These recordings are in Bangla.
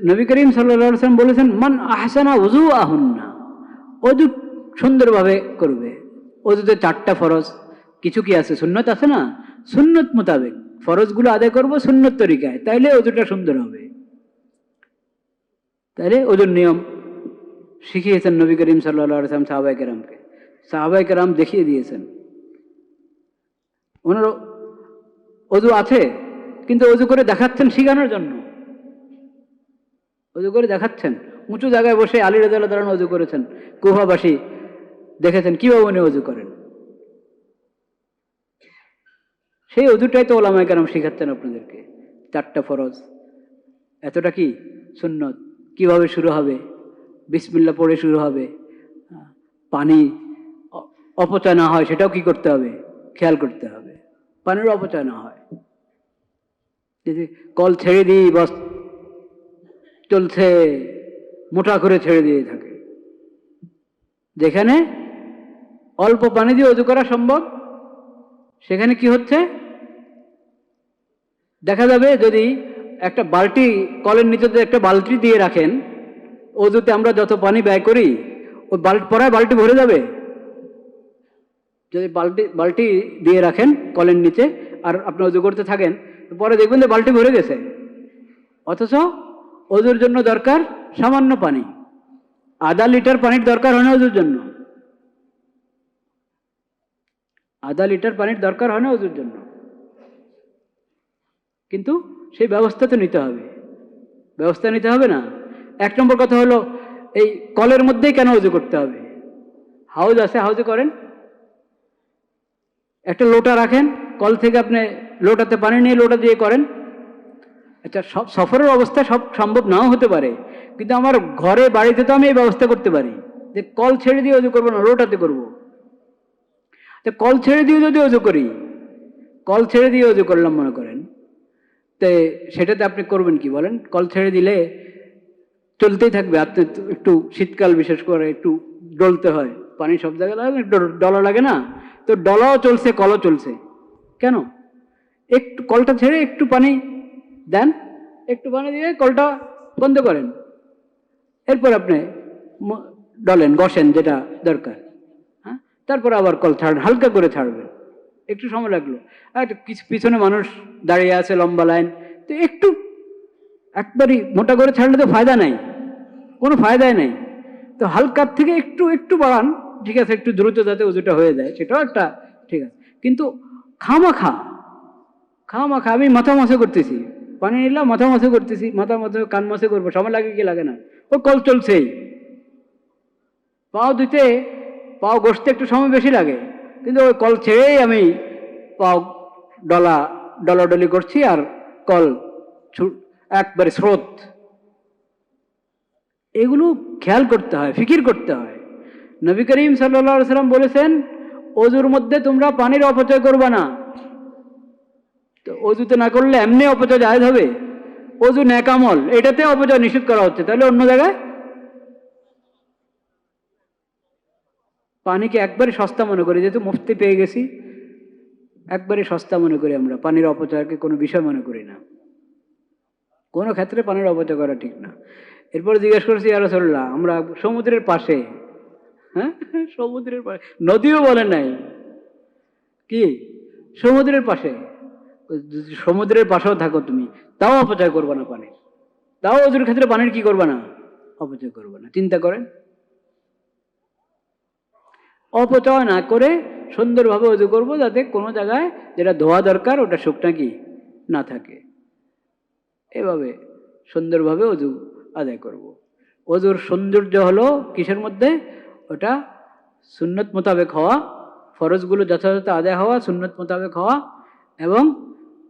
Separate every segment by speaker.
Speaker 1: নবী করিম সাল্লাল্লাহু আলাইহি ওয়াসাল্লাম বলেছেন, মান আহসানা উযুআহুন্না, অজু সুন্দরভাবে করবে। অজুতে 4টা ফরজ, কিছু কি আছে সুন্নত আছে না, সুন্নত মোতাবেক ফরজগুলো আদায় করবো সুন্নত তরিকায়, তাইলে অজুটা সুন্দর হবে। তাইলে অজুর নিয়ম শিখিয়েছেন নবী করিম সাল্লাল্লাহু আলাইহি ওয়াসাল্লাম সাহাবায়ে কেরামকে। সাহাবায়ে কেরাম দেখিয়ে দিয়েছেন। ওনার অজু আছে, কিন্তু অজু করে দেখাচ্ছেন শিখানোর জন্য। অজু করে দেখাচ্ছেন, উঁচু জায়গায় বসে আলী রাদিয়াল্লাহু তাআলা অজু করেছেন, কুফাবাসী দেখেছেন কিভাবে উনি অজু করেন। সেই অজুটাই তো ওলামায়ে কেরাম শিখাচ্ছেন আপনাদেরকে। 4টা ফরজ, এতটা কি সুন্নত, কিভাবে শুরু হবে, বিসমিল্লাহ পড়ে শুরু হবে, পানি অপচয় না হয় সেটাও কি করতে হবে, খেয়াল করতে হবে, পানির অপচয় না হয়। যদি কল ছেড়ে দিই বাস চলছে, মোটা করে ছেড়ে দিয়ে থাকে, যেখানে অল্প পানি দিয়ে অজু করা সম্ভব সেখানে কি হচ্ছে দেখা যাবে। যদি একটা বালতি, কলের নিচে একটা বালতি দিয়ে রাখেন, অজুতে আমরা যত পানি ব্যয় করি ওই পরায় বালতি ভরে যাবে। যদি বালতি দিয়ে রাখেন কলের নিচে আর আপনি অজু করতে থাকেন, পরে দেখবেন যে বালতি ভরে গেছে। অথচ অজুর জন্য দরকার সামান্য পানি, আধা লিটার পানির দরকার হয় না অজুর জন্য, আধা লিটার পানির দরকার হয় না অজুর জন্য। কিন্তু সেই ব্যবস্থা তো নিতে হবে, ব্যবস্থা নিতে হবে না। 1 নম্বর কথা হলো, এই কলের মধ্যেই কেন অজু করতে হবে? হাউজ আছে, হাউজে করেন। একটা লোটা রাখেন, কল থেকে আপনি লোটাতে পানি নিয়ে লোটা দিয়ে করেন। আচ্ছা, সব সফরের অবস্থা সব সম্ভব নাও হতে পারে, কিন্তু আমার ঘরে বাড়িতে তো আমি এই ব্যবস্থা করতে পারি যে কল ছেড়ে দিয়ে অজু করবো না, লোটাতে করবো। তো কল ছেড়ে দিয়ে যদি অজু করি, কল ছেড়ে দিয়ে অজু করলাম মনে করেন, তো সেটাতে আপনি করবেন কি বলেন? কল ছেড়ে দিলে চলতেই থাকবে। আপনি একটু শীতকাল বিশেষ করে একটু ডলতে হয়, পানি সব জায়গায় লাগে, ডলা লাগে না? তো ডলাও চলছে, কলও চলছে। কেন? একটু কলটা ছেড়ে একটু পানি দেন, একটু পানি দিয়ে কলটা বন্ধ করেন, এরপর আপনি ডলেন, ঘষেন যেটা দরকার, হ্যাঁ, তারপর আবার কল ছাড়েন, হালকা করে ছাড়বেন। একটু সময় লাগলো, আর পিছনে মানুষ দাঁড়িয়ে আছে লম্বা লাইন, তো একটু একবারই মোটা করে ছাড়লে তো ফায়দা নাই, কোনো ফায়দাই নেই। তো হালকার থেকে একটু একটু বাড়ান, ঠিক আছে, একটু দ্রুত যাতে ওজুটা হয়ে যায় সেটাও একটা ঠিক আছে। কিন্তু খামাখা আমি মাথা মাসে করতেছি, পানি নিলাম মাথা মাসে করতেছি, মাথা মাসে কান মাসে করবো, সময় লাগে কি লাগে না? ও কল চলছেই। পাও দিতে, পাও ঘষতে একটু সময় বেশি লাগে, কিন্তু ওই কল ছেড়েই আমি পাও ডলাডলি করছি আর কল একবারে স্রোত। এগুলো খেয়াল করতে হয়, ফিকির করতে হয়। নবী করিম সাল্লাল্লাহু আলাইহি ওয়াসাল্লাম বলেছেন, অজুর মধ্যে তোমরা পানির অপচয় করবে না। তো অজুতে না করলে এমনি অপচয় জায়েজ হবে? অজু নেক আমল, এটাতে অপচয় নিষেধ করা হচ্ছে, তাহলে অন্য জায়গায় পানিকে একবারে সস্তা মনে করি, যেহেতু মুফতি পেয়ে গেছি, একবারে সস্তা মনে করি আমরা, পানির অপচয়কে কোনো বিষয় মনে করি না। কোনো ক্ষেত্রে পানির অপচয় করা ঠিক না। এরপর জিজ্ঞেস করছি, ইয়া রাসূলুল্লাহ, আমরা সমুদ্রের পাশে, হ্যাঁ সমুদ্রের পাশে, নদীও বলে নাই, কি সমুদ্রের পাশে, সমুদ্রের পাশেও থাকো তুমি, তাও অপচয় করবে না পানির, তাও ওদের ক্ষেত্রে পানির কি করবে না, অপচয় করবে না। চিন্তা করেন, অপচয় না করে সুন্দরভাবে অজু করবো, যাতে কোনো জায়গায় যেটা ধোয়া দরকার ওটা শুকনা কি না থাকে। এভাবে সুন্দরভাবে অজু আদায় করব। অজুর সৌন্দর্য হলো কিসের মধ্যে? ওটা সুন্নত মোতাবেক হওয়া, ফরজগুলো যথাযথ আদায় হওয়া, সুন্নত মোতাবেক হওয়া, এবং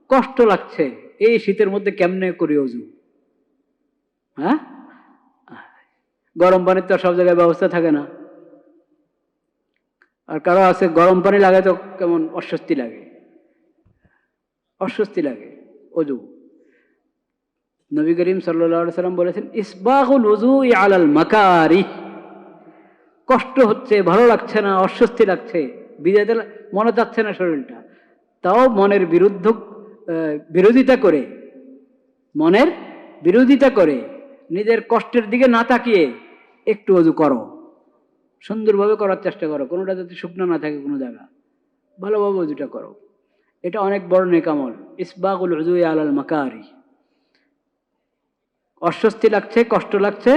Speaker 1: কষ্ট লাগছে এই শীতের মধ্যে কেমনে করি অজু, হ্যাঁ, গরম পানির তো সব জায়গায় ব্যবস্থা থাকে না। আর কারো আছে গরম পানি লাগায় তো কেমন অস্বস্তি লাগে, অস্বস্তি লাগে অজু। নবী করিম সাল্লাল্লাহু আলাইহি ওয়াসাল্লাম বলেছেন, ইসবাগুল উযুই আলাল মাকারিহ, কষ্ট হচ্ছে, ভালো লাগছে না, অস্বস্তি লাগছে, বিজাতে মনে যাচ্ছে না শরীরটা, তাও মনের বিরোধিতা করে নিজের কষ্টের দিকে না তাকিয়ে একটু অজু করো, সুন্দরভাবে করার চেষ্টা করো, কোনোটা যাতে শুকনো না থাকে কোনো জায়গা, ভালোভাবে অজুটা করো। এটা অনেক বড় নেকামল। ইসবাগুল উযু আলাল মাকারি, অস্বস্তি লাগছে, কষ্ট লাগছে,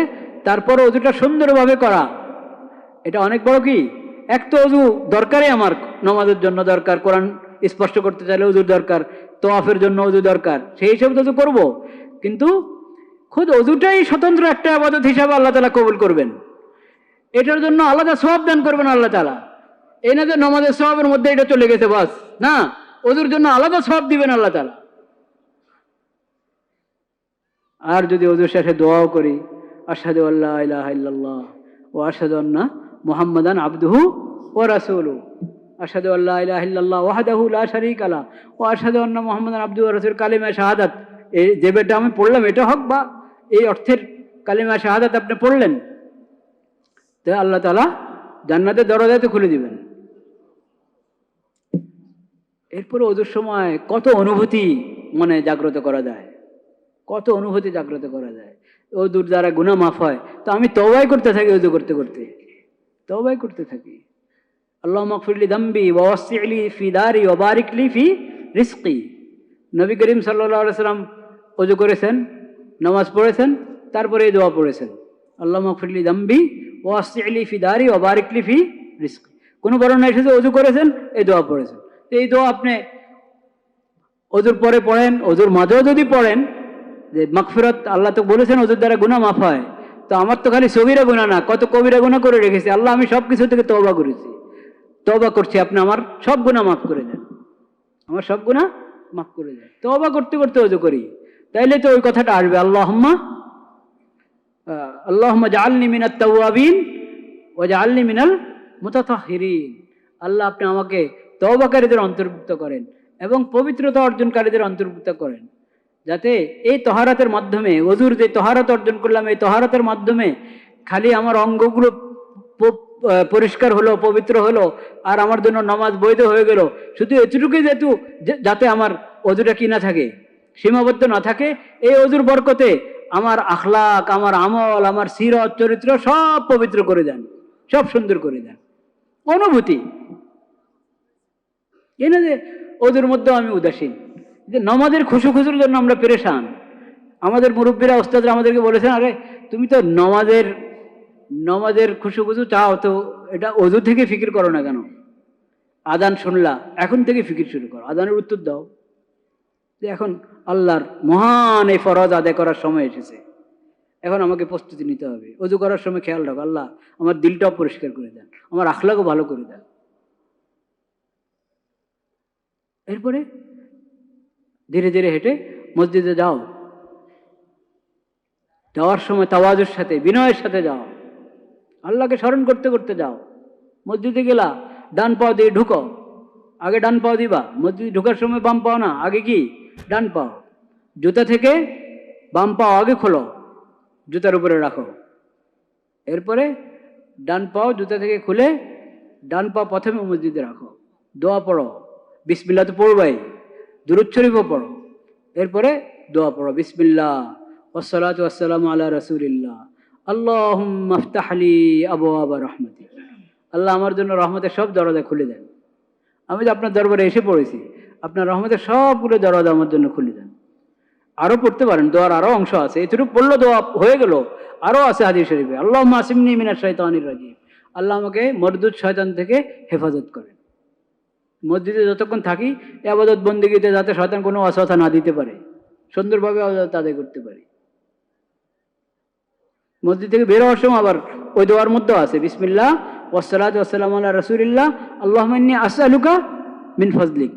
Speaker 1: তারপর অজুটা সুন্দরভাবে করা, এটা অনেক বড় কি। এক তো অজু দরকারই, আমার নামাজের জন্য দরকার, কোরআন স্পষ্ট করতে চাইলে অজুর দরকার, তোয়াফের জন্য অজু দরকার, সেই হিসেবে তো অজু করবো। কিন্তু খুদ অজুটাই স্বতন্ত্র একটা ইবাদত হিসাবে আল্লাহ তাআলা কবুল করবেন, এটার জন্য আলাদা সওয়াব দান করবেন আল্লাহ তাআলা। এই না যে নামাজের সওয়াবের মধ্যে এটা চলে গেছে বাস, না, অজুর জন্য আলাদা সওয়াব দিবেন আল্লাহ তাআলা। আর যদি অজু শেষে দোয়াও করি, আশহাদু আল্লা ইলাহা ইল্লাল্লাহ ওয়া আশহাদু আন্না মুহাম্মাদান আবদুহু ওয়া রাসূলুহু, আশহাদু আল্লা ইলাহা ইল্লাল্লাহ ওয়াহদাহু লা শারীকা লাহু ওয়া আশহাদু আন্না মুহাম্মাদান আবদুহু ওয়া রাসূলুহু, কালিমা শাহাদাত, এই যে বেটা আমি পড়লাম এটা হক, বা এই অর্থের কালিমা শাহাদাত আপনি পড়লেন, তো আল্লাহ তাআলা জান্নাতের দরজা তো খুলে দিবেন। এরপরে অজুর সময় কত অনুভূতি মনে জাগ্রত করা যায়, কত অনুভূতি জাগ্রত করা যায়। অজুর দ্বারা গুনাহ মাফ হয়, তো আমি তওবাই করতে থাকি, অজু করতে করতে তওবাই করতে থাকি। আল্লাহুম্মা গফিরলি যামবি ওয়া ওয়াসসি'লি ফি দারি ওয়া বারিক লি ফি রিজকি। নবী করিম সাল্লাল্লাহু আলাইহি ওয়াসাল্লাম অজু করেছেন, নামাজ পড়েছেন, তারপরে এই দোয়া পড়েছেন, আল্লাহুম্মা গফিরলি যামবি ওয়া ওয়াসসি'লি ফি দারি ওয়া বারিক লি ফি রিজকি। কোনো বর্ণনা এসেছে অজু করেছেন, এই দোয়া পড়েছেন। তো এই দোয়া আপনি অজুর পরে পড়েন, অজুর মাঝেও যদি পড়েন, যে মাগফিরাত, আল্লাহ তো বলেছেন অজুর দ্বারা গুনাহ মাফ হয়, তো আমার তো খালি সগীরা গুনাহ না, কত কবিরা গুনাহ করে রেখেছি। আল্লাহ আমি সব কিছু থেকে তওবা করেছি, তওবা করছি, আপনি আমার সব গুনাহ মাফ করে দেন, আমার সব গুনাহ মাফ করে দেন। তওবা করতে করতে অজু করি, তাইলে তো ওই কথাটা আসবে, আল্লাহুম্মা জাআলনি মিনাত তাওয়াবিন ওয়া জাআলনি মিনাল মুতাতাহহিরিন। আল্লাহ আপনি আমাকে তওবাকারীদের অন্তর্ভুক্ত করেন এবং পবিত্রতা অর্জনকারীদের অন্তর্ভুক্ত করেন, যাতে এই তহারাতের মাধ্যমে, অজুর যে তহারাত অর্জন করলাম, এই তহারাতের মাধ্যমে খালি আমার অঙ্গগুলো পরিষ্কার হলো, পবিত্র হলো, আর আমার জন্য নামাজ বৈধ হয়ে গেল, শুধু এতটুকুই, যেহেতু যাতে আমার অজুটা কি না থাকে, সীমাবদ্ধ না থাকে। এই অজুর বরকতে আমার আখলাক, আমার আমল, আমার সিরত, চরিত্র সব পবিত্র করে দেন, সব সুন্দর করে দেন। অনুভূতি এই না যে অজুর মধ্যে আমি উদাসীন, যে নামাজের খুশুর জন্য আমরা পেরেশান। আমাদের মুরব্বীরা, ওস্তাদরা আমাদেরকে বলেছেন, আরে তুমি তো নামাজের খুশু চাও, তো এটা অজু থেকে ফিকির করো না কেন? আজান শুনলা, এখন থেকে ফিকির শুরু করো, আজানের উত্তর দাও যে এখন আল্লাহর মহান এই ফরজ আদায় করার সময় এসেছে, এখন আমাকে প্রস্তুতি নিতে হবে। অজু করার সময় খেয়াল রাখো, আল্লাহ আমার দিলটাও পরিষ্কার করে দেন, আমার আখলাকও ভালো করে দেন। এরপরে ধীরে ধীরে হেঁটে মসজিদে যাও, যাওয়ার সময় তাওয়াজুর সাথে, বিনয়ের সাথে যাও, আল্লাহকে স্মরণ করতে করতে যাও। মসজিদে গেলা, ডান পাও দিয়ে ঢুকো, আগে ডান পাও দিবা, মসজিদে ঢুকার সময় বাম পাও না, আগে কি ডান পাও। জুতা থেকে বাম পাও আগে খোলো, জুতার উপরে রাখো, এরপরে ডান পাও জুতা থেকে খুলে ডান পা প্রথমে মসজিদে রাখো, দোয়া পড়ো, বিসমিল্লাহ তো পড়বাই, দুরূদ শরীফও পড়ো, এরপরে দোয়া পড়ো, বিসমিল্লাহ ওয়াসসালাতু ওয়াসসালামু আলা রাসূলিল্লাহ, আল্লাহুম্মা ইফতাহ লি আবওয়াবা রাহমাতিক। আল্লাহ আমার জন্য রহমতের সব দরজা খুলে দেন। আমি যে আপনার দরবারে এসে পড়েছি, আপনার রহমতের সবগুলো দরজা আমার জন্য খুলে দেন। আরো পড়তে পারেন, দোয়ার আরো অংশ আছে, এতটুকু পড়লো দোয়া হয়ে গেল, আরো আছে হাদিস শরীফে, আল্লাহুম্মা আসিমনি মিনাশ শাইতানির রাজিম, আল্লাহ আমাকে মরদুদ শয়তান থেকে হেফাজত করেন। মসজিদে যতক্ষণ থাকি, ইবাদত বন্দেগীতে যাতে শয়তান কোনো অসুবিধা না দিতে পারে, সুন্দরভাবে আদায় করতে পারি। মসজিদ থেকে বের হওয়ার সময় আবার ওই দোয়ার মধ্যেও আছে, বিসমিল্লাহ ওয়াসসালাতু ওয়াসসালামু আলা রাসূলিল্লাহ, আল্লাহুম্মা ইন্নী আসআলুকা মিন ফাজলিক।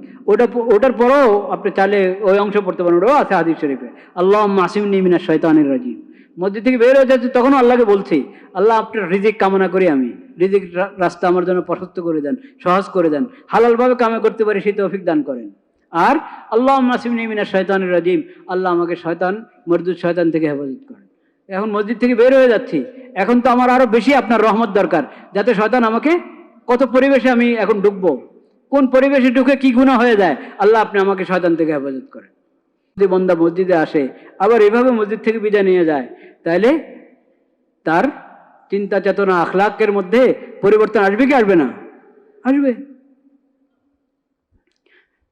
Speaker 1: ওটার পরেও আপনি চাইলে ওই অংশ পড়তে পারেন, ওটাও আছে হাদিস শরীফে, আল্লাহুম্মা আসিমনি মিনাশ শাইতানির রাজিম। মসজিদ থেকে বের হয়ে যাচ্ছে, তখনও আল্লাহকে বলছি, আল্লাহ আপনার রিজিক কামনা করি, আমি রিজিক রাস্তা আমার জন্য প্রশস্ত করে দেন, সহজ করে দেন, হালালভাবে কামে করতে পারি সেই তৌফিক দান করেন। আর আল্লাহুম্মা আসিমনি মিনাশ শাইতানির রাজিম, আল্লাহ আমাকে শয়তান, মরদুদ শয়তান থেকে হেফাজত করেন। এখন মসজিদ থেকে বের হয়ে যাচ্ছি, এখন তো আমার আরো বেশি আপনার রহমত দরকার, যাতে শয়তান আমাকে, কত পরিবেশে আমি এখন ঢুকবো, কোন পরিবেশে ঢুকে কি গুনাহ হয়ে যায়, আল্লাহ আপনি আমাকে শয়তান থেকে হেফাজত করেন। যদি বন্দা মসজিদে আসে, আবার এভাবে মসজিদ থেকে বিদায় নিয়ে যায়, তাহলে তার চিন্তা চেতনা আখলাকের মধ্যে পরিবর্তন আসবে কি আসবে না? আসবে।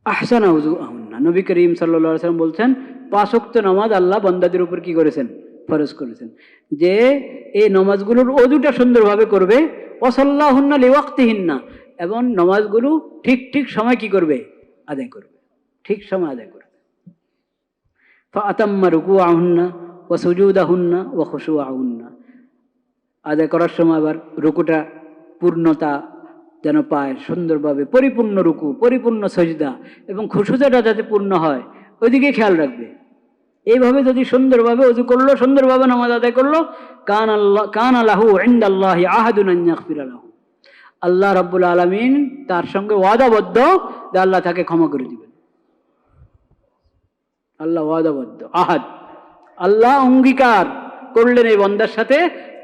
Speaker 1: আহসানা উযুআহুন্না, নবী করিম সাল্লাল্লাহু আলাইহি ওয়াসাল্লাম বলছেন 5 ওয়াক্ত নামাজ আল্লাহ বান্দাদের উপর কি করেছেন? ফরজ করেছেন। যে এই নামাজগুলোর ওযুটা সুন্দরভাবে করবে, ওয়াসাল্লাহুন্না লিওয়াক্তিহিন্না, এবং নামাজগুলো ঠিক ঠিক সময় কি করবে? আদায় করবে, ঠিক সময় আদায় করবে। ফাআতাম্মা রুকুআহুন্না ওয়া সুজুদাহুন্না ওয়া খুশুআহুন্না, আদায় করার সময় আবার রুকুটা পূর্ণতা যেন পায়, সুন্দরভাবে পরিপূর্ণ রুকু, পরিপূর্ণ সজদা এবং খুশুদাটা যাতে পূর্ণ হয় ওইদিকে খেয়াল রাখবে। এইভাবে যদি সুন্দরভাবে ওযু করলো, সুন্দরভাবে নামাজ আদায় করলো, কানা লাহু ইনদাল্লাহি আহাদুন আন ইয়াগফিরা লাহু, আল্লাহ রাব্বুল আলামিন তার সঙ্গে ওয়াদাবদ্ধ যে আল্লাহ তাকে ক্ষমা করে দিবেন। আল্লাহ ওয়াদাবদ্ধ, আহাদ, আল্লাহ অঙ্গীকার করলেন এই বান্দার সাথে,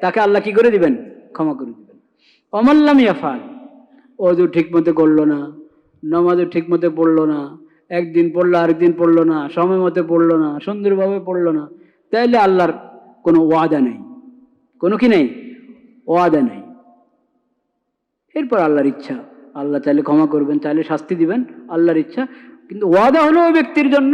Speaker 1: তাকে আল্লাহ কি করে দিবেন? ক্ষমা করে দিবেন। ওমাল্লাম ইয়াফআল, ওযু ঠিক মতো করলো না, নামাজও ঠিক মতো পড়লো না, একদিন পড়লো আরেকদিন পড়লো না, সময় মতো পড়লো না, সুন্দরভাবে পড়লো না, তাইলে আল্লাহর কোনো ওয়াদা নেই, কোনো কি নেই? ওয়াদা নেই। এরপর আল্লাহর ইচ্ছা, আল্লাহ চাইলে ক্ষমা করবেন, চাইলে শাস্তি দিবেন, আল্লাহর ইচ্ছা। কিন্তু ওয়াদা হলো ওই ব্যক্তির জন্য,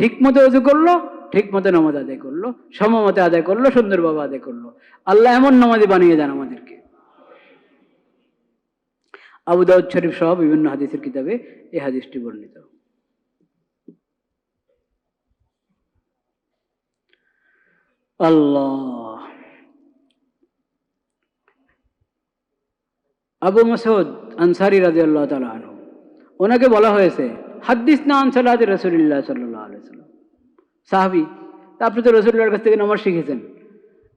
Speaker 1: ঠিক মতো ওযু করলো, ঠিক মতো নামাজ আদায় করলো, সময় মতো আদায় করলো, সুন্দরভাবে আদায় করলো। আল্লাহ এমন নামাজি বানিয়ে দেন আমাদেরকে। আবু দাউদ শরীফ সহ বিভিন্ন হাদিসের কিতাবে এই হাদিসটি বর্ণিত। আল্লাহ। আবু মাসউদ আনসারী রাদিয়াল্লাহু তাআলা আনহু, ওনাকে বলা হয়েছে হাদিসনা আন সালাতি রাসূলিল্লাহ সাল্লাল্লাহু আলাইহি ওয়াসাল্লাম, সাহাবী, তা আপনি তো রাসূলুল্লাহর কাছ থেকে নামাজ শিখেছেন,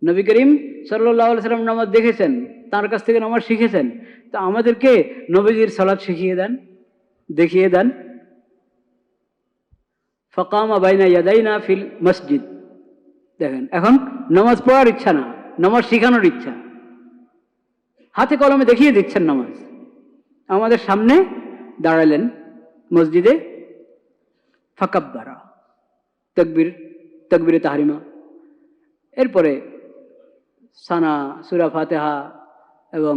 Speaker 1: নবী করিম সাল্লাল্লাহু আলাইহি ওয়াসাল্লাম নামাজ দেখেছেন, তার কাছ থেকে নামাজ শিখেছেন, তা আমাদেরকে নবীজির সালাত শিখিয়ে দেন, দেখিয়ে দেন। ফাকামা বাইনা ইয়াদাইনা ফিল মসজিদ, দেখেন এখন নামাজ পড়ার ইচ্ছা না, নামাজ শিখানোর ইচ্ছা, হাতে কলমে দেখিয়ে দিচ্ছেন নামাজ। আমাদের সামনে দাঁড়ালেন মসজিদে, ফাকাব্বারা, তাকবীর, তাকবীরে তাহরিমা, এরপরে সানা, সূরা ফাতিহা এবং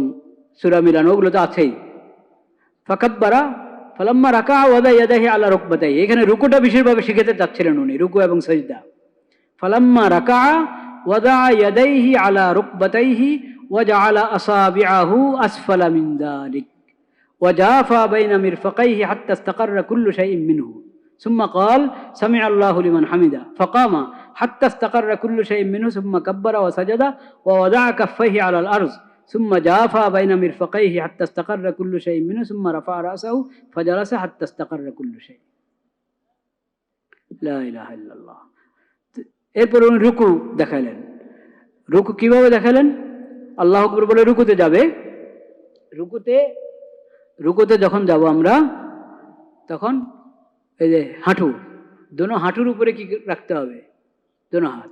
Speaker 1: সূরা মিলান, ওগুলো তো আছেই। ফাকাব্বারা ফালাম্মা রাকা ওয়াদা ইয়াদাহি আলা রুকবাতাইহি, এখানে রুকুটা বিশেষভাবে শিখাতে চাচ্ছিলেন উনি, রুকু এবং সাজদা। ফালাম্মা রাকা ওয়াদা ইয়াদাইহি আলা রুকবাতাইহি ওয়াজআলা আসাবিআহু আসফালা মিন যালিক ওয়াজাফা বাইনা মিরফাকাইহি হাত্তা ইসতাকাররা কুল্লু শাইইন মিনহু সুম্মা ক্বাল সামিআ আল্লাহু লিমান হামিদা ফাকামা হাত্তা ইসতাকাররা কুল্লু শাইইন মিনহু সুম্মা কাব্বারা ওয়া সাজাদা ওয়া ওয়াদাআ কাফাইহি আলাল আরজ সুম্মা জাফা বাইনা মিরফাকাইহি হাত্তা ইসতাকাররা কুল্লু শাইইন মিনহু সুম্মা রাফাআ রাসাহু ফাজালাসা হাত্তা ইসতাকাররা কুল্লু শাই। লা ইলাহা ইল্লাল্লাহ। এরপর উনি রুকু দেখালেন। রুকু কিভাবে দেখালেন? আল্লাহু আকবার বলে রুকুতে যাবে, রুকুতে যখন যাব আমরা, তখন এই যে হাঁটু, দোনো হাঁটুর উপরে কি রাখতে হবে? দোনো হাত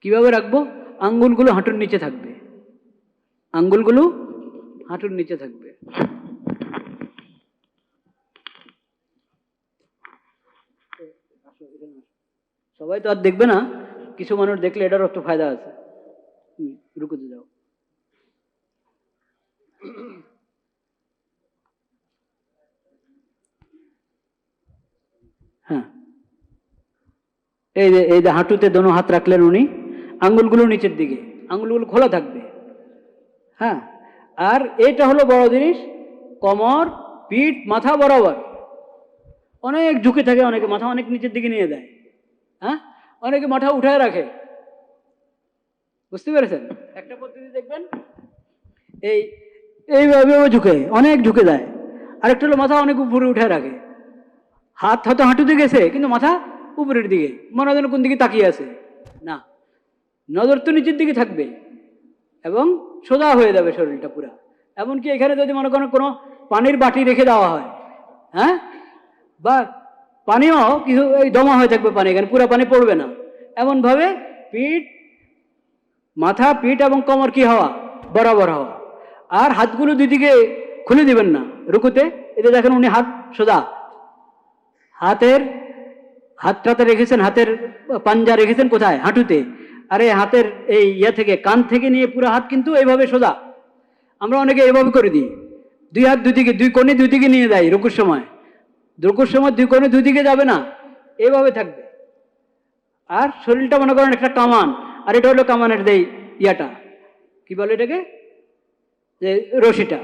Speaker 1: কিভাবে রাখবো? আঙ্গুলগুলো হাঁটুর নিচে থাকবে, আঙ্গুলগুলো হাঁটুর নিচে থাকবে। সবাই তো আর দেখবে না, কিছু মানুষ দেখলে এটারও একটু ফায়দা আছে। রুকুতে যাও। হ্যাঁ, এই যে হাঁটুতে দোনো হাত রাখলেন উনি, আঙ্গুলগুলো নিচের দিকে, আঙ্গুলগুলো খোলা থাকবে। হ্যাঁ, আর এটা হলো বড় জিনিস, কোমর, পিঠ, মাথা বরাবর। অনেক ঝুঁকে থাকে, অনেকে মাথা অনেক নিচের দিকে নিয়ে দেয়, হ্যাঁ, অনেকে মাথা উঠায় রাখে। বুঝতে পেরেছেন? একটা পদ্ধতি দেখবেন, এইভাবেও ঝুঁকে, অনেক ঝুঁকে দেয়। আরেকটা হলো মাথা অনেক উপরে উঠে রাখে, হাত হয়তো হাঁটুতে গেছে কিন্তু মাথা উপরের দিকে, মনে হয় কোন দিকে তাকিয়ে আছে। না, নজর তো নিচের দিকে থাকবে এবং সোজা হয়ে যাবে শরীরটা পুরা। এমনকি এখানে যদি মনে করেন কোনো পানির বাটি রেখে দেওয়া হয়, হ্যাঁ, বা পানিও কিছু এই জমা হয়ে থাকবে পানি, এখানে পুরা পানি পড়বে না, এমনভাবে পিঠ, মাথা, পিঠ এবং কোমর কি হওয়া? বরাবর হওয়া। আর হাতগুলো দুদিকে খুলে দিবেন না রুকুতে। এতে দেখেন উনি হাত সোজা, হাতটাতে রেখেছেন, হাতের পাঞ্জা রেখেছেন কোথায়? হাঁটুতে। আর এই হাতের এই থেকে কান থেকে নিয়ে পুরো হাত কিন্তু এইভাবে সোজা। আমরা অনেকে এইভাবে করে দিই, দুই হাত দুই দিকে, দুই কোণে দুই দিকে নিয়ে যাই রুকুর সময়। রুকুর সময় দুই কোণে দুই দিকে যাবে না, এইভাবে থাকবে। আর শরীরটা মনে করেন একটা কামান, আর এটা হলো কামানের যেই কি বলে এটাকে, যে রশিটা,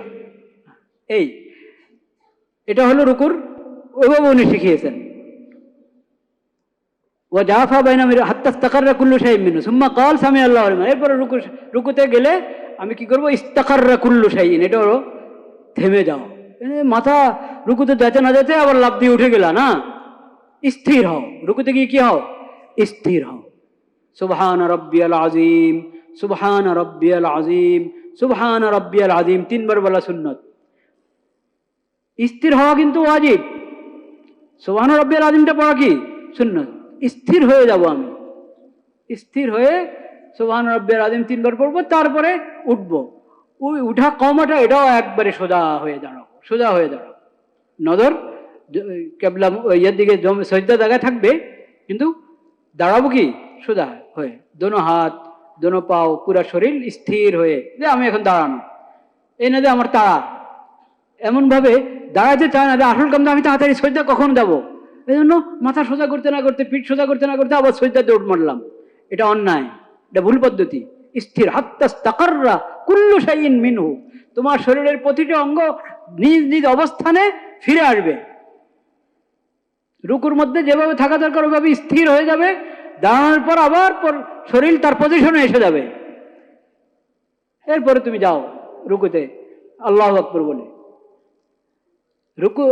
Speaker 1: এটা হলো রুকুর, ওইভাবে উনি শিখিয়েছেন। ও জাফা বাইনা হাত্তা ইস্তাকাররা কুল্লু শাইইন মিনহু সুম্মা ক্বাল সামি আল্লাহু লিমান। এরপরে রুকুতে গেলে আমি কি করব, ইস্তাকাররা কুল্লু শাইইন, এটা হলো থেমে যাও। মাথা রুকুতে যেতে না যেতে আবার লাফ দিয়ে উঠে গেলা না, স্থির হও। রুকুতে গিয়ে কি হও, স্থির হও। সুবহান রাব্বিয়াল আযীম, সুবহান রাব্বিয়াল আযীম, সুবহান রাব্বিয়াল আযীম 3 বার বলা সুন্নাত। স্থির হওয়া কিন্তু ওয়াজিব, সুবহান রাব্বিয়াল আযীমটা পড়া কি সুন্নাত। স্থির হয়ে যাব আমি, স্থির হয়ে সুবহান রাব্বিয়াল আযীম 3 বার পড়বো, তারপরে উঠবো। ওই উঠা কমাটা এটাও একবারে সোজা হয়ে দাঁড়াবো, সোজা হয়ে দাঁড়াবো। নজর কেবলা ইয়ের দিকে, সজদা জায়গায় থাকবে, কিন্তু দাঁড়াবো কি সোজা হয়ে, দোনো হাত দোনো পাও পুরা শরীর স্থির হয়ে, যে আমি এখন দাঁড়ানো, এই না যে আমার তাড়া, এমন ভাবে দাঁড়াতে চায় না যে আসল কাম আমি তাড়াতাড়ি সজদা কখন যাবো, এই জন্য মাথা সোজা করতে না করতে, পিঠ সোজা করতে না করতে আবার সজদাতে উঠ মারলাম। এটা অন্যায়, এটা ভুল পদ্ধতি। স্থির, হাত্তা ইস্তাকাররা কুল্লু শাইইন মিনহু, তোমার শরীরের প্রতিটি অঙ্গ নিজ নিজ অবস্থানে ফিরে আসবে। রুকুর মধ্যে যেভাবে থাকা দরকার ওইভাবে স্থির হয়ে যাবে, দাঁড়ানোর পর আবার শরীর তার পজিশনে এসে যাবে। এরপরে তুমি যাও রুকুতে আল্লাহু আকবার বলে, রুকু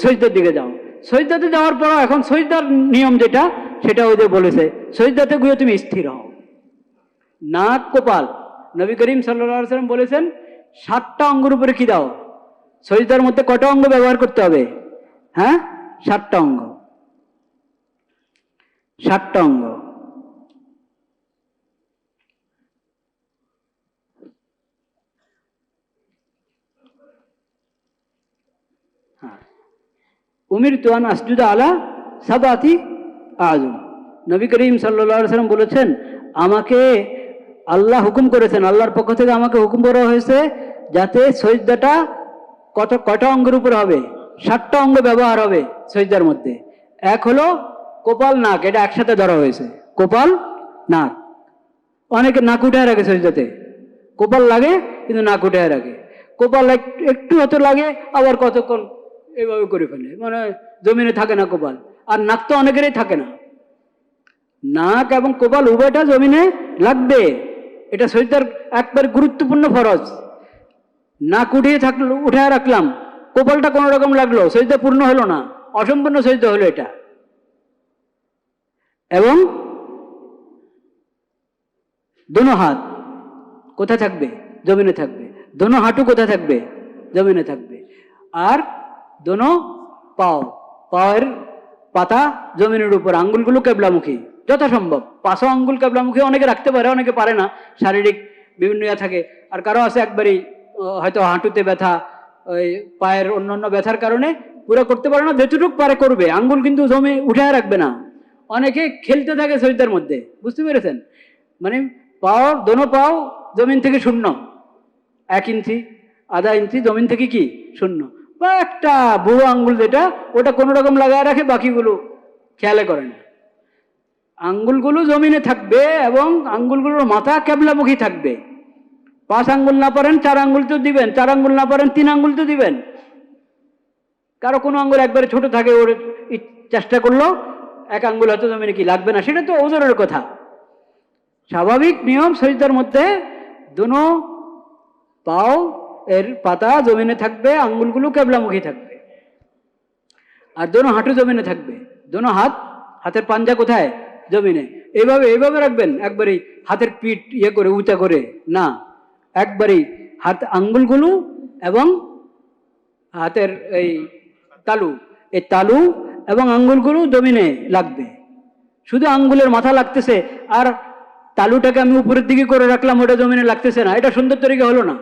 Speaker 1: সজদার দিকে যাও। সজদাতে যাওয়ার পর এখন সজদার নিয়ম যেটা, সেটা ওই যে বলেছে, সজদাতে গিয়ে তুমি স্থির হও। নাক কপাল, নবী করিম সাল্লাল্লাহু আলাইহি ওয়াসাল্লাম বলেছেন 7টা অঙ্গের উপরে কি দাও, সজদার মধ্যে কটা অঙ্গ ব্যবহার করতে হবে, হ্যাঁ 7টা অঙ্গ, 7টা অঙ্গ। উমিরতু আন আসজুদা আলা সাবাতি আযম, নবী করিম সাল্লাল্লাহু আলাইহি ওয়াসাল্লাম বলেছেন, আমাকে আল্লাহ হুকুম করেছেন, আল্লাহর পক্ষ থেকে আমাকে হুকুম করা হয়েছে যাতে সজদাটা কটা অঙ্গের উপর হবে, 7টা অঙ্গ ব্যবহার হবে সজদার মধ্যে। এক হলো কপাল নাক, এটা একসাথে ধরা হয়েছে, কপাল নাক। অনেকে নাক উঠায় রাখে সজদাতে, কপাল লাগে কিন্তু নাক উঠায় রাখে। কপাল একটু হয়তো লাগে, আবার কতক্ষণ এইভাবে করে ফেলে, মানে জমিনে থাকে না কপাল। আর নাক তো অনেকেরই থাকে না, নাক এবং কপাল উভয়টা জমিনে লাগবে, এটা সজদার একবার গুরুত্বপূর্ণ ফরজ। নাক উঠিয়ে রাখলাম, কপালটা কোনো রকম লাগলো, সজদা পূর্ণ হলো না, অসম্পূর্ণ সজদা হলো এটা। এবং দোনো হাত কোথায় থাকবে, জমিনে থাকবে। দোনো হাঁটু কোথায় থাকবে, জমিনে থাকবে। আর দোনো পায়ের পাতা জমিনের উপর, আঙ্গুলগুলো কেবলামুখী যথাসম্ভব। 5 আঙ্গুল কেবলামুখী, অনেকে রাখতে পারে অনেকে পারে না, শারীরিক বিভিন্ন থাকে। আর কারো আছে একবারই হয়তো হাঁটুতে ব্যথা, ওই পায়ের অন্যান্য ব্যথার কারণে পুরো করতে পারে না, যেটুকু পারে করবে, আঙ্গুল কিন্তু জমি উঠায় রাখবে না। অনেকে খেলতে থাকে সজদার মধ্যে, বুঝতে পেরেছেন, মানে দোনো পাও জমিন থেকে শূন্য, 1 ইঞ্চি আধা ইঞ্চি জমিন থেকে কি শূন্য, বা একটা বুড়ো আঙ্গুল যেটা, ওটা কোনো রকম লাগায় রাখে, বাকিগুলো খেয়ালে করে না। আঙ্গুলগুলো জমিনে থাকবে এবং আঙ্গুলগুলোর মাথা কেবলামুখী থাকবে। 5 আঙ্গুল না পারেন 4 আঙ্গুল তো দিবেন, 4 আঙ্গুল না পারেন 3 আঙ্গুল তো দিবেন। কারো কোনো আঙ্গুল একবারে ছোট থাকে, ওর চেষ্টা করলো 1 আঙ্গুল হয়তো জমিনে কি লাগবে না, সেটা তো ওজনের কথা। স্বাভাবিক নিয়ম সজদার মধ্যে দোনো পাও এর পাতা জমিনে থাকবে, আঙ্গুলগুলো কেবলামুখী থাকবে, আর দোনো হাঁটু জমিনে থাকবে। দোনো হাতের পাঞ্জা কোথায়, জমিনে। এইভাবে রাখবেন, একবারেই হাতের পিঠ করে উঁচা করে না, একবারেই হাত আঙ্গুলগুলো এবং হাতের এই তালু এবং আঙ্গুলগুলো জমিনে লাগবে। শুধু আঙ্গুলের মাথা লাগতেছে আর তালুটাকে আমি উপরের দিকে করে রাখলাম, ওটা জমিনে লাগতেছে না, এটা সুন্দর তরিকা হলো না।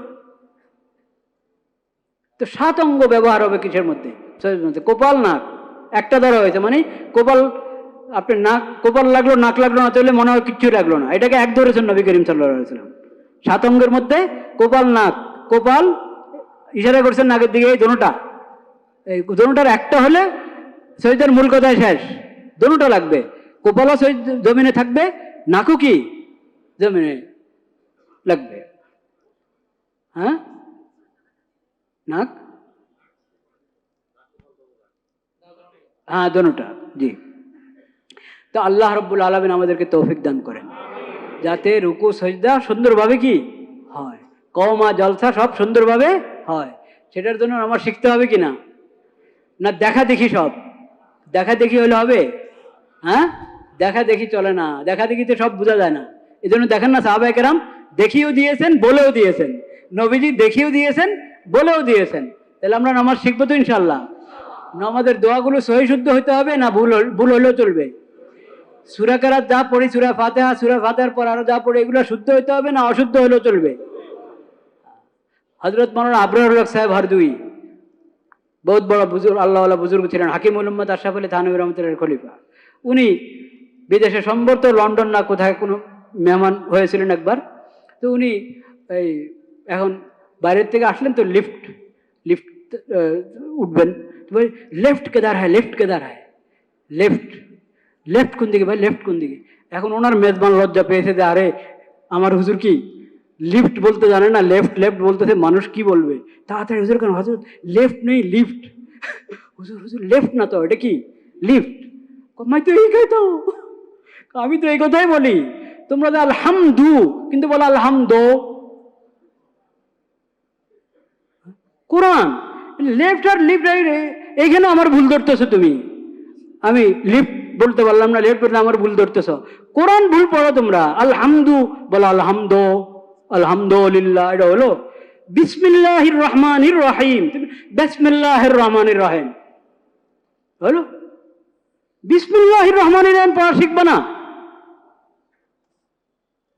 Speaker 1: তো 7 অঙ্গ ব্যবহার হবে কিসের মধ্যে, কপাল নাক একটা ধরা হয়েছে, মানে কপাল আপনার নাক কপাল লাগলো, নাক লাগলো না, তাহলে মনে হয় কিচ্ছু লাগলো না। এটাকে এক ধরেছেন নবী করিম সাল্লাল্লাহু আলাইহি ওয়াসাল্লাম। 7 অঙ্গের মধ্যে কপাল, নাক, কপাল ইশারা করছেন নাকের দিকে, এই দোনোটা, এই দোনোটার একটা হলে সৈয়দের মূল কথায় শেষ। দোনোটা লাগবে, কপালও জমিনে থাকবে, নাকও কি জমিনে লাগবে। হ্যাঁ, নাক, হ্যাঁ দোনোটা, জি। তো আল্লাহ রাব্বুল আলামিন আমাদেরকে তৌফিক দান করেন যাতে রুকু সজদা সুন্দরভাবে কি হয়, কওমা জলসা সব সুন্দরভাবে হয়। সেটার জন্য আমার শিখতে হবে কি না? না দেখা দেখি সব দেখা দেখি হলে হবে? হ্যাঁ, দেখা দেখি চলে না, দেখা দেখিতে সব বোঝা যায় না। এই জন্য দেখেন না, সাহাবায়ে কেরাম দেখিয়েও দিয়েছেন, বলেও দিয়েছেন। নবীজি দেখিয়েও দিয়েছেন, বলেও দিয়েছেন। তাহলে আমরা নামাজ শিখবো তো ইনশাল্লাহ। নামাজের দোয়াগুলো সহি শুদ্ধ হইতে হবে না ভুল হলেও চলবে? সূরা কেরাত যা পড়ি, সূরা ফাতিহা, সূরা ফাতিহার পর আরো যা পড়ি, এগুলো শুদ্ধ হইতে হবে না অশুদ্ধ হলেও চলবে? হযরত মাওলানা আবরারুল হক সাহেব হরদুই বহুত বড় বুজুর্গ, আল্লাহওয়ালা বুজুর্গ ছিলেন, হাকিমুল উম্মত আশরাফ আলী থানভী রহমতুল্লাহর খলিফা। উনি বিদেশে সম্ভবত লন্ডন না কোথায় কোনো মেহমান হয়েছিলেন একবার। তো উনি এই এখন বাইরের থেকে আসলেন, তো লিফট উঠবেন, লেফট কেদার হয়, লেফট কেদার হয়, লেফট কোন দিকে ভাই, লেফট কোন দিকে? এখন ওনার মেজবান লজ্জা পেয়েছে যে আরে আমার হুজুর কি লিফট বলতে জানে না, লেফট বলতেছে, মানুষ কি বলবে। তাড়াতাড়ি হুজুর কেন, হুজুর লেফট নেই, লিফট। হুজুর লেফট না তো, এটা কি লিফট? আমি তো এই কথাই বলি, তোমরা তো আলহামদু কিন্তু বলো আলহামদো। কোরআন লেফট আর লিফট, এইখানে আমার ভুল ধরতেছো তুমি। আমি লিফট বলতে পারলাম না, লেফট বললে আমার ভুল ধরতেছ। কোরআন ভুল পড়ো তোমরা, আলহামদু বলো আলহামদো, আলহামদুলিল্লাহ এটা হলো বিসমিল্লাহির রহমানির রহিম, বিসমিল্লাহির রহমানির রহিম হলো। বিসমিল্লাহির রহমানির রহিম পড়া শিখবে না?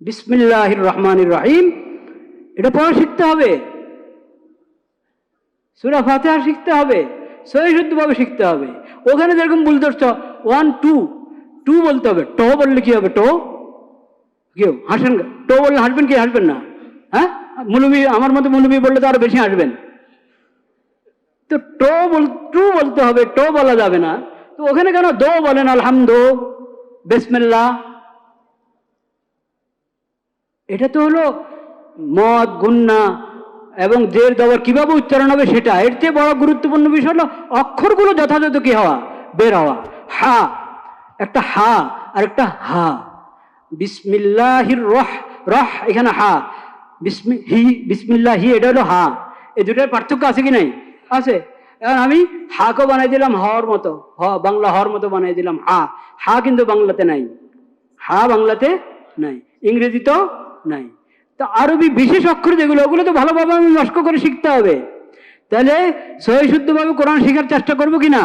Speaker 1: বিসমিল্লাহির রহমানির রহিম এটা পড়া শিখতে হবে। সূরা ফাতিহা শিখতে হবে, সহি শুদ্ধভাবে শিখতে হবে। ওখানে যেরকম ভুল ধরছ 1 2 বলতে হবে। টো বললে কি হবে? টো কেউ হাসেন, টো বললে হাসবেন কি হাসবেন না? হ্যাঁ, মুলবি আমার মতো মুলবি বললে তো আরো বেশি হাসবেন। তো টু বলতে হবে, টো বলা যাবে না। তো ওখানে কেন দো বলেন, আলহামদু, বিসমিল্লাহ। এটা তো হলো মদ, গুন্না এবং জের দবর কিভাবে উচ্চারণ হবে সেটা। এর চেয়ে বড় গুরুত্বপূর্ণ বিষয় হলো অক্ষরগুলো যথাযথ কি হওয়া, বের হওয়া। হা একটা, হা আর একটা হা। বিসমিল্লাহির রহ এখানে হা, বিসমিল্লাহি এটা হলো হা। এই দুটার পার্থক্য আছে কি নাই? আছে। এখন আমি হাকে বানাই দিলাম হওয়ার মতো, বাংলা হওয়ার মতো বানাই দিলাম হা কিন্তু বাংলাতে নাই, হা বাংলাতে নাই, ইংরেজিতেও নাই। তো আরবি বিশেষ অক্ষর যেগুলো, ওগুলো তো ভালোভাবে আমি মস্ক করে শিখতে হবে। তাহলে সহি শুদ্ধভাবে কোরআন শেখার চেষ্টা করবো কিনা?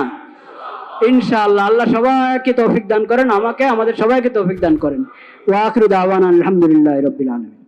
Speaker 1: ইনশাআল্লাহ। আল্লাহ সবাইকে তৌফিক দান করেন, আমাকে, আমাদের সবাইকে তৌফিক দান করেন। ওয়া আখিরু দাওয়ানা আলহামদুলিল্লাহি রাব্বিল আলামিন।